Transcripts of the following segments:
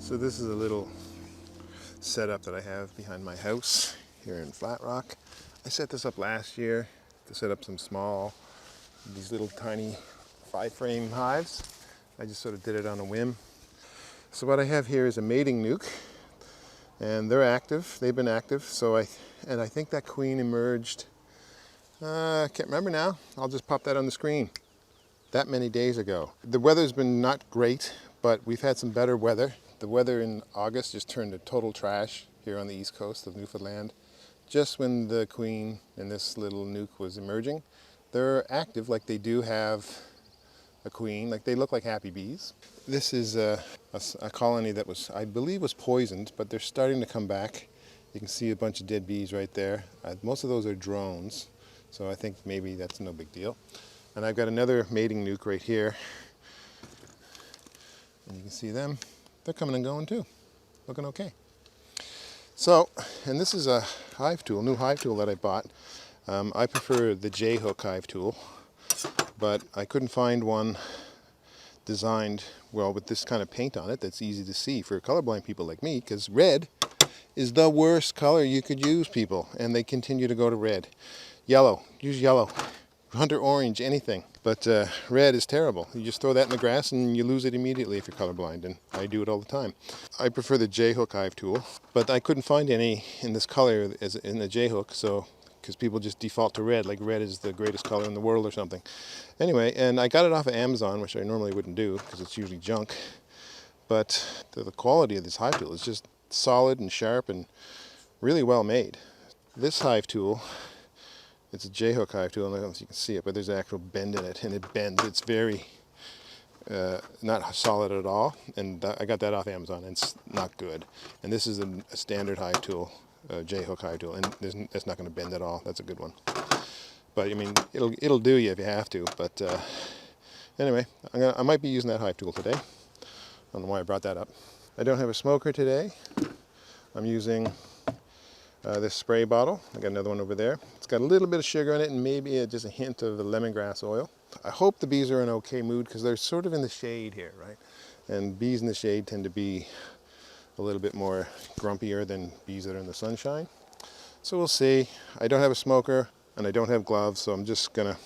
So this is a little setup that I have behind my house here in Flat Rock. I set this up last year to set up some small, these little tiny 5-frame hives. I just sort of did it on a whim. So what I have here is a mating nuke, and they're active. They've been active. So I think that queen emerged, I can't remember now. I'll just pop that on the screen. That many days ago. The weather's been not great, but we've had some better weather. The weather in August just turned to total trash here on the east coast of Newfoundland. Just when the queen and this little nuke was emerging. They're active, like they do have a queen, like they look like happy bees. This is a colony that was, I believe, was poisoned, but they're starting to come back. You can see a bunch of dead bees right there. Most of those are drones, so I think maybe that's no big deal. And I've got another mating nuke right here. And you can see them. They're coming and going too. Looking okay. So, and this is a hive tool, new hive tool that I bought. I prefer the J-hook hive tool, but I couldn't find one designed, well, with this kind of paint on it that's easy to see for colorblind people like me, because red is the worst color you could use, people, and they continue to go to red. Yellow, use yellow. Hunter orange, anything. But red is terrible. You just throw that in the grass and you lose it immediately if you're colorblind, and I do it all the time. I prefer the J-hook hive tool, but I couldn't find any in this color as in the J-hook, so because people just default to red, like red is the greatest color in the world or something. Anyway, and I got it off of Amazon, which I normally wouldn't do because it's usually junk, but the quality of this hive tool is just solid and sharp and really well made. This hive tool, it's a J-hook hive tool. I don't know if you can see it, but there's an actual bend in it, and it bends. It's very not solid at all, and I got that off Amazon, and it's not good. And this is a standard hive tool, J-hook hive tool, and it's not going to bend at all. That's a good one. But I mean, it'll do you if you have to. But anyway, I might be using that hive tool today. I don't know why I brought that up. I don't have a smoker today. I'm using this spray bottle. I got another one over there. It's got a little bit of sugar in it and maybe just a hint of the lemongrass oil. I hope the bees are in okay mood because they're sort of in the shade here, right? And bees in the shade tend to be a little bit more grumpier than bees that are in the sunshine. So we'll see. I don't have a smoker and I don't have gloves, so I'm just gonna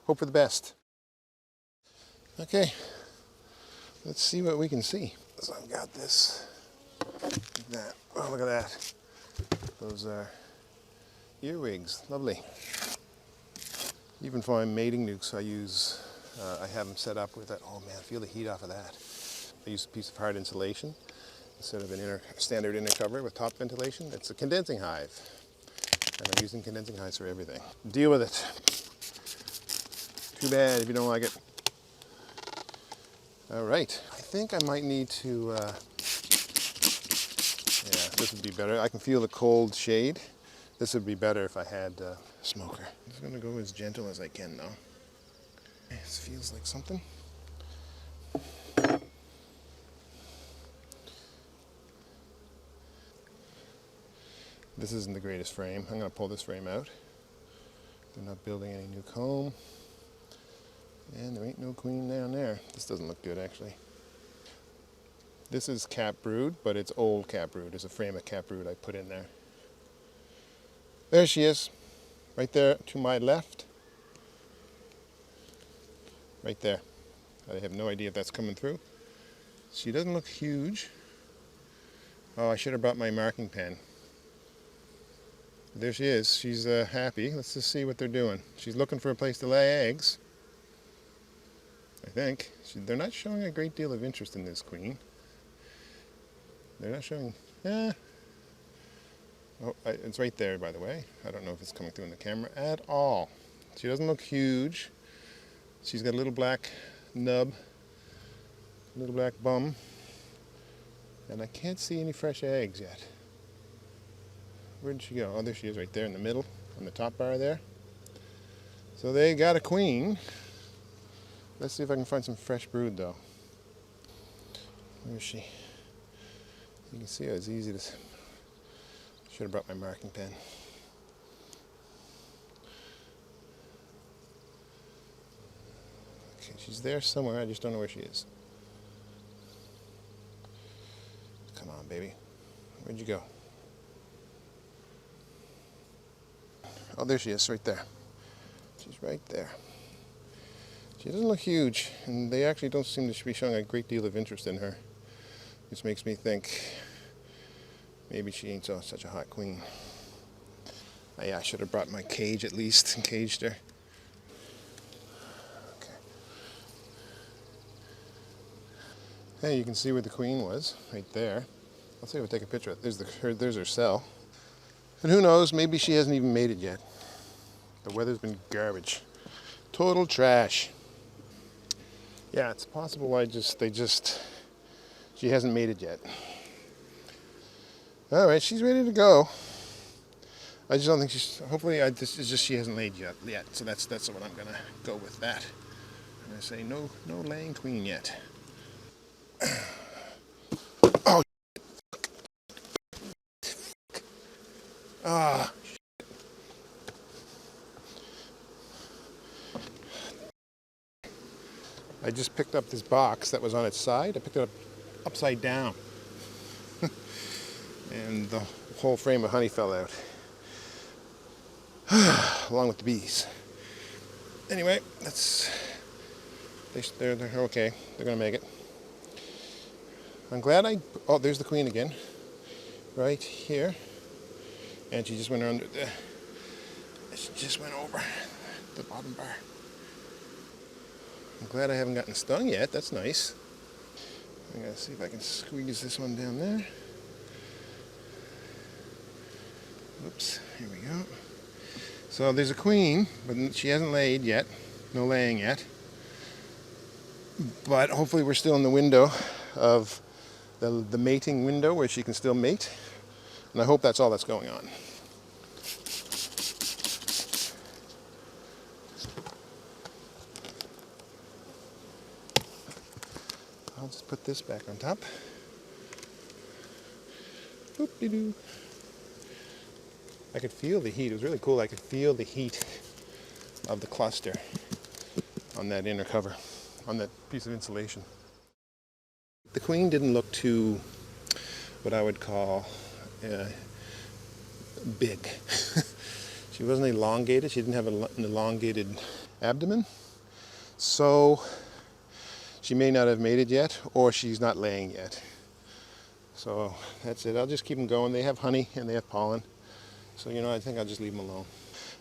hope for the best. Okay, let's see what we can see. So I've got this, that. Oh, look at that. Those are earwigs, lovely. Even for my mating nukes, I have them set up with that. Oh man, feel the heat off of that. I use a piece of hard insulation instead of a standard inner cover with top ventilation. It's a condensing hive, and I'm using condensing hives for everything. Deal with it. Too bad if you don't like it. All right, I think I might need to. Yeah, this would be better. I can feel the cold shade. This would be better if I had a smoker. I'm just gonna go as gentle as I can now. This feels like something. This isn't the greatest frame. I'm gonna pull this frame out. They're not building any new comb. And there ain't no queen down there. This doesn't look good, actually. This is cat brood, but it's old cat brood. There's a frame of cat brood I put in there. There she is, right there to my left. Right there. I have no idea if that's coming through. She doesn't look huge. Oh, I should have brought my marking pen. There she is. She's happy. Let's just see what they're doing. She's looking for a place to lay eggs, I think. They're not showing a great deal of interest in this queen. They're not showing, oh, it's right there, by the way. I don't know if it's coming through in the camera at all. She doesn't look huge. She's got a little black nub, little black bum, and I can't see any fresh eggs yet. Where did she go? Oh, there she is right there in the middle, on the top bar there. So they got a queen. Let's see if I can find some fresh brood, though. Where is she? You can see how it's easy to. Should have brought my marking pen. Okay, she's there somewhere. I just don't know where she is. Come on, baby. Where'd you go? Oh, there she is, right there. She's right there. She doesn't look huge, and they actually don't seem to be showing a great deal of interest in her. This makes me think maybe she ain't such a hot queen. Oh, yeah, I should have brought my cage at least and caged her. Okay. Hey, you can see where the queen was, right there. I'll see if I take a picture of it. There's her cell. And who knows, maybe she hasn't even made it yet. The weather's been garbage. Total trash. Yeah, it's possible she hasn't made it yet. All right, she's ready to go. I just don't think it's just she hasn't laid yet. So that's what I'm gonna go with that. I'm gonna say no laying queen yet. Oh. Ah. I just picked up this box that was on its side. I picked it up upside down. And the whole frame of honey fell out. Along with the bees. Anyway, they're okay. They're gonna make it. I'm glad oh, there's the queen again. Right here. And she just went under she just went over the bottom bar. I'm glad I haven't gotten stung yet. That's nice. I'm gonna see if I can squeeze this one down there. Oops, here we go. So there's a queen, but she hasn't laid yet. No laying yet. But hopefully we're still in the window of the mating window where she can still mate. And I hope that's all that's going on. I'll just put this back on top. Boop-de-doo. I could feel the heat. It was really cool. I could feel the heat of the cluster on that inner cover, on that piece of insulation. The queen didn't look too, what I would call, big. She wasn't elongated. She didn't have an elongated abdomen. So she may not have mated yet, or she's not laying yet. So that's it. I'll just keep them going. They have honey and they have pollen. So, I think I'll just leave them alone.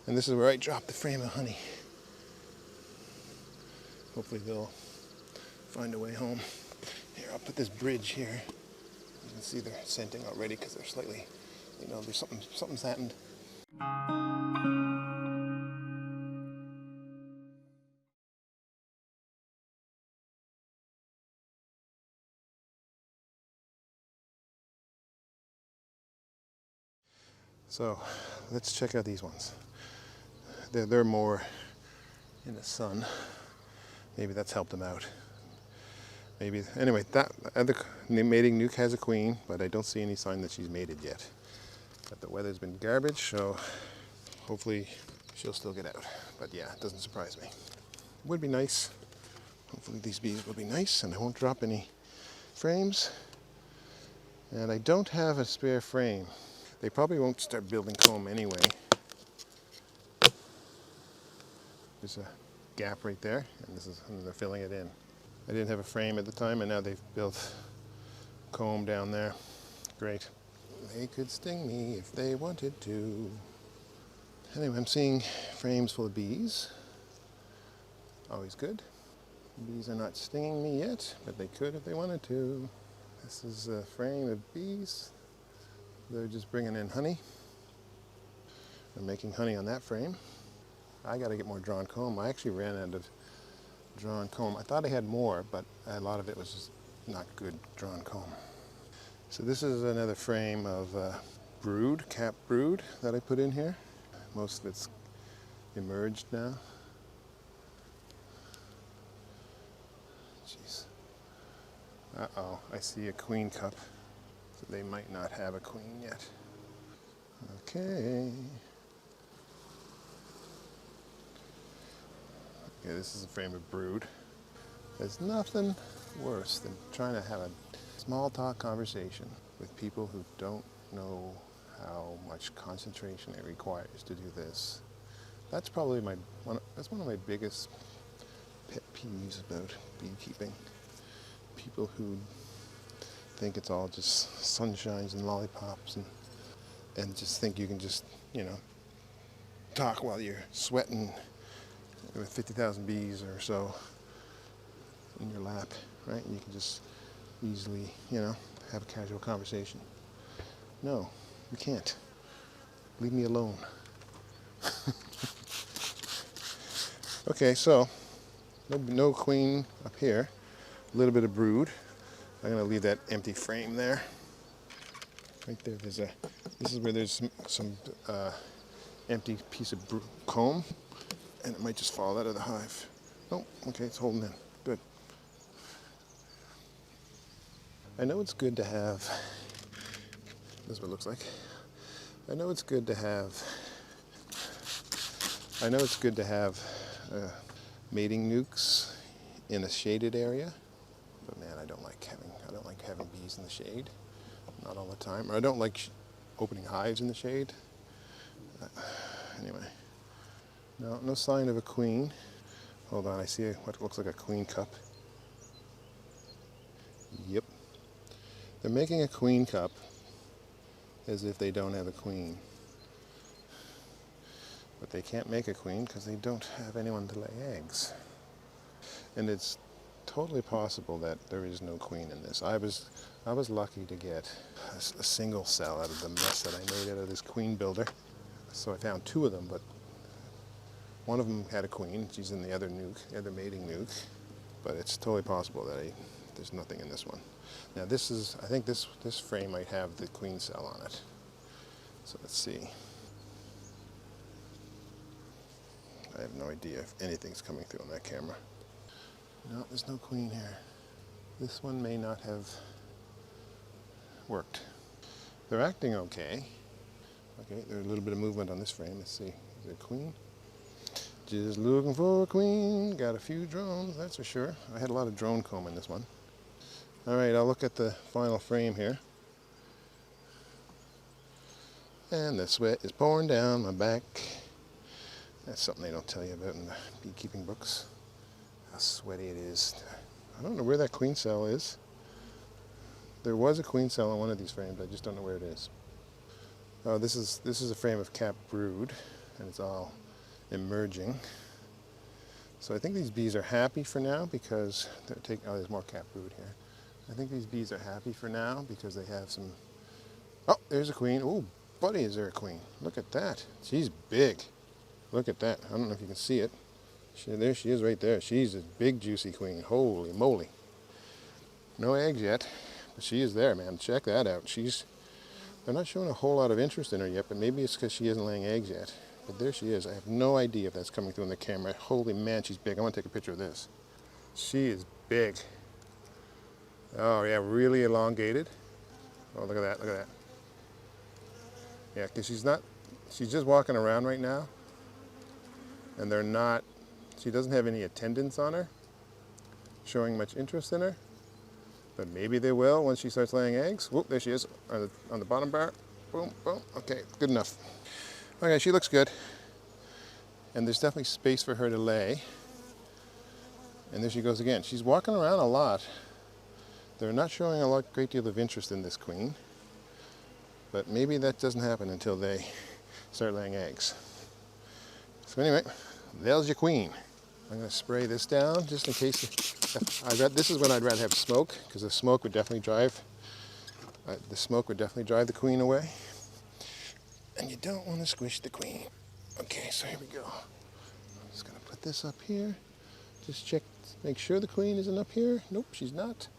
And this is where I drop the frame of honey. Hopefully they'll find a way home. Here, I'll put this bridge here. You can see they're scenting already because they're slightly, there's something's happened. So let's check out these ones. They're more in the sun. Maybe that's helped them out. Maybe, anyway, that other mating nuke has a queen, but I don't see any sign that she's mated yet. But the weather's been garbage, so hopefully she'll still get out. But yeah, it doesn't surprise me. It would be nice. Hopefully these bees will be nice and I won't drop any frames. And I don't have a spare frame. They probably won't start building comb anyway. There's a gap right there, and they're filling it in. I didn't have a frame at the time, and now they've built comb down there. Great. They could sting me if they wanted to. Anyway, I'm seeing frames full of bees. Always good. Bees are not stinging me yet, but they could if they wanted to. This is a frame of bees. They're just bringing in honey. They're making honey on that frame. I got to get more drawn comb. I actually ran out of drawn comb. I thought I had more, but a lot of it was just not good drawn comb. So this is another frame of brood, cap brood that I put in here. Most of it's emerged now. Jeez. Uh-oh, I see a queen cup. So they might not have a queen yet. Okay. Okay, this is a frame of brood. There's nothing worse than trying to have a small talk conversation with people who don't know how much concentration it requires to do this. That's probably that's one of my biggest pet peeves about beekeeping. People who think it's all just sunshines and lollipops and just think you can just, talk while you're sweating with 50,000 bees or so in your lap, right? And you can just easily, have a casual conversation. No, you can't. Leave me alone. Okay, so no queen up here. A little bit of brood. I'm going to leave that empty frame there. Right there, this is where there's some empty piece of comb, and it might just fall out of the hive. Oh, okay, it's holding in. Good. I know it's good to have, this is what it looks like. I know it's good to have mating nucs in a shaded area, but man, I don't like having bees in the shade. Not all the time. Or I don't like opening hives in the shade. Anyway, no sign of a queen. Hold on, I see what looks like a queen cup. Yep. They're making a queen cup as if they don't have a queen. But they can't make a queen because they don't have anyone to lay eggs. And it's totally possible that there is no queen in this. I was lucky to get a single cell out of the mess that I made out of this queen builder. So I found two of them, but one of them had a queen. She's in the other nuc, the other mating nuc. But it's totally possible that there's nothing in this one. Now I think this frame might have the queen cell on it. So let's see. I have no idea if anything's coming through on that camera. No, there's no queen here. This one may not have worked. They're acting okay. Okay, there's a little bit of movement on this frame. Let's see. Is there a queen? Just looking for a queen. Got a few drones, that's for sure. I had a lot of drone comb in this one. All right, I'll look at the final frame here. And the sweat is pouring down my back. That's something they don't tell you about in the beekeeping books. How sweaty it is. I don't know where that queen cell is. There was a queen cell on one of these frames. I just don't know where it is. Oh, this is a frame of capped brood, and it's all emerging. So I think these bees are happy for now because they're taking. Oh, there's more capped brood here. I think these bees are happy for now because they have some. Oh, there's a queen. Oh, buddy, is there a queen? Look at that. She's big. Look at that. I don't know if you can see it. There she is right there. She's a big, juicy queen. Holy moly. No eggs yet, but she is there, man. Check that out. They're not showing a whole lot of interest in her yet, but maybe it's because she isn't laying eggs yet. But there she is. I have no idea if that's coming through on the camera. Holy man, she's big. I want to take a picture of this. She is big. Oh, yeah, really elongated. Oh, look at that. Look at that. Yeah, because she's just walking around right now. And she doesn't have any attendants on her, showing much interest in her. But maybe they will once she starts laying eggs. Whoop, there she is on the bottom bar. Boom, boom. Okay, good enough. Okay, she looks good. And there's definitely space for her to lay. And there she goes again. She's walking around a lot. They're not showing a great deal of interest in this queen. But maybe that doesn't happen until they start laying eggs. So anyway, there's your queen. I'm going to spray this down just in case. This is when I'd rather have smoke, because the smoke would definitely drive the queen away. And you don't want to squish the queen. Okay, so here we go. I'm just going to put this up here. Just check, make sure the queen isn't up here. Nope, she's not.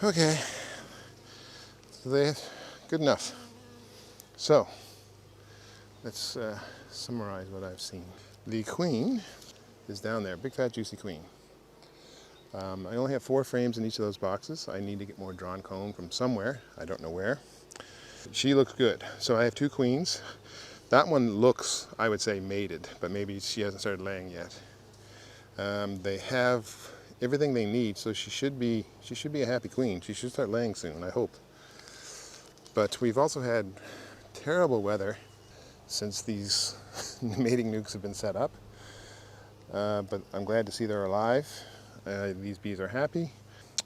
Okay, so good enough. So let's summarize what I've seen. The queen is down there, big fat juicy queen. I only have 4 frames in each of those boxes. I need to get more drawn comb from somewhere. I don't know where. She looks good. So I have 2 queens. That one looks, I would say, mated, but maybe she hasn't started laying yet. They have everything they need, so she should be a happy queen. She should start laying soon, I hope. But we've also had terrible weather since these mating nukes have been set up. But I'm glad to see they're alive. These bees are happy,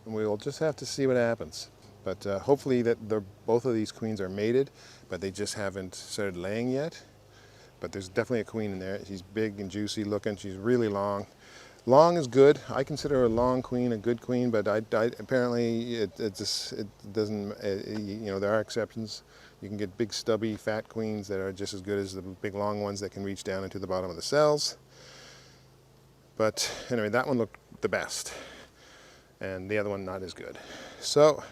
and we'll just have to see what happens. But hopefully that both of these queens are mated, but they just haven't started laying yet. But there's definitely a queen in there. She's big and juicy looking. She's really long. Long is good. I consider a long queen a good queen, but apparently it doesn't. You know, there are exceptions. You can get big, stubby, fat queens that are just as good as the big, long ones that can reach down into the bottom of the cells. But anyway, that one looked the best, and the other one not as good. So,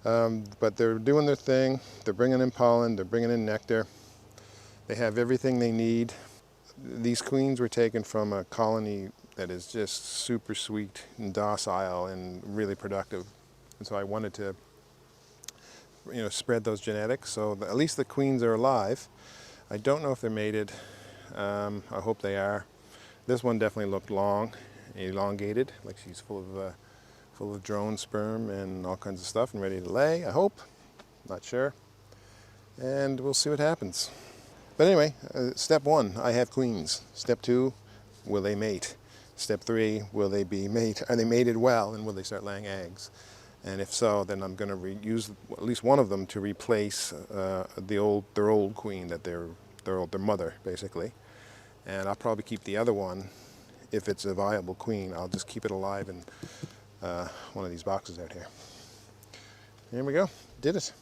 but they're doing their thing. They're bringing in pollen. They're bringing in nectar. They have everything they need. These queens were taken from a colony that is just super sweet and docile and really productive. And so I wanted to, you know, spread those genetics. So at least the queens are alive. I don't know if they're mated. I hope they are. This one definitely looked long, elongated, like she's full of drone sperm and all kinds of stuff and ready to lay, I hope. Not sure. And we'll see what happens. But anyway, step 1, I have queens. Step 2, will they mate? Step 3, will they be are they mated well, and will they start laying eggs? And if so, then I'm going to use at least one of them to replace their old queen, their mother, basically. And I'll probably keep the other one, if it's a viable queen. I'll just keep it alive in one of these boxes out here. Here we go. Did it.